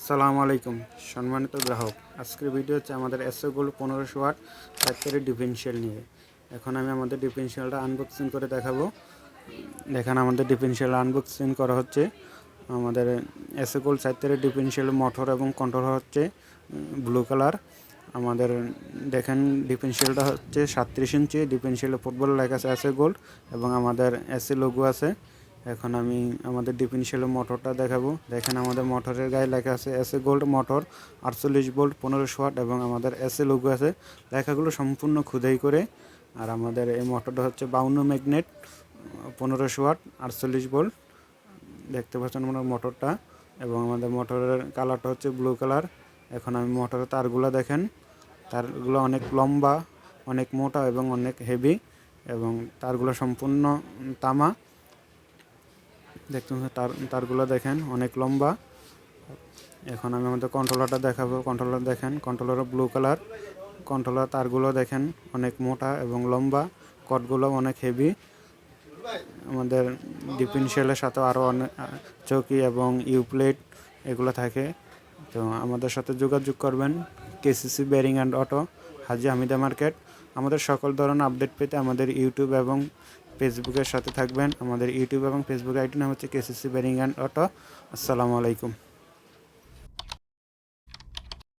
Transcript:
আসসালামু আলাইকুম সম্মানিত গ্রাহক। আজকের ভিডিও হচ্ছে আমাদের SO gold 1500 watt battery differential নিয়ে। এখন আমি আমাদের ডিফারেনশিয়ালটা আনবক্সিং করে দেখাবো। দেখেন আমাদের ডিফারেনশিয়াল আনবক্সিং করা হচ্ছে। আমাদের SO gold battery differential motor এবং কন্ট্রোলার হচ্ছে ব্লু কালার। আমাদের দেখেন ডিফারেনশিয়ালটা হচ্ছে 37 ইঞ্চি। ডিফারেনশিয়ালে ফুটবল লেখা আছে এসও গোল্ড এবং আমাদের এসএ লোগো আছে। এখন আমি আমাদের ডিফারেনশিয়ালের মোটরটা দেখাবো। দেখেন আমাদের মোটরের গায়ে লেখা আছে SA gold motor 48 volt 1500 watt এবং আমাদের এসএ লোগো আছে। লেখাগুলো সম্পূর্ণ খোদাই করে। আর আমাদের এই মোটরটা হচ্ছে 52 ম্যাগনেট 1500 ওয়াট 48 ভোল্ট। দেখতে পাচ্ছেন আমার মোটরটা এবং আমাদের মোটরের কালারটা হচ্ছে ব্লু কালার। এখন আমি মোটরের তারগুলো দেখেন, তারগুলো অনেক লম্বা, অনেক মোটা এবং অনেক হেভি এবং তারগুলো সম্পূর্ণ তামা। দেখতে তারগুলো দেখেন অনেক লম্বা। এখন আমি আমাদের কন্ট্রোলারটা দেখাবো। কন্ট্রোলার দেখেন, কন্ট্রোলার ব্লু কালার। কন্ট্রোলার তারগুলো দেখেন অনেক মোটা এবং লম্বা, কটগুলো অনেক হেভি। আমাদের ডিফারেনশিয়ালের সাথে আরও অনেক চৌকি এবং ইউপ্লেট এগুলো থাকে। তো আমাদের সাথে যোগাযোগ করবেন KCC bearing and auto, Haji Hamida market. আমাদের সকল ধরনের আপডেট পেতে আমাদের ইউটিউব এবং ফেসবুকের সাথে থাকবেন। আমাদের ইউটিউব এবং ফেসবুক আইডি নাম হচ্ছে কেসিসি বেয়ারিং অ্যান্ড অটো। আসসালামু আলাইকুম।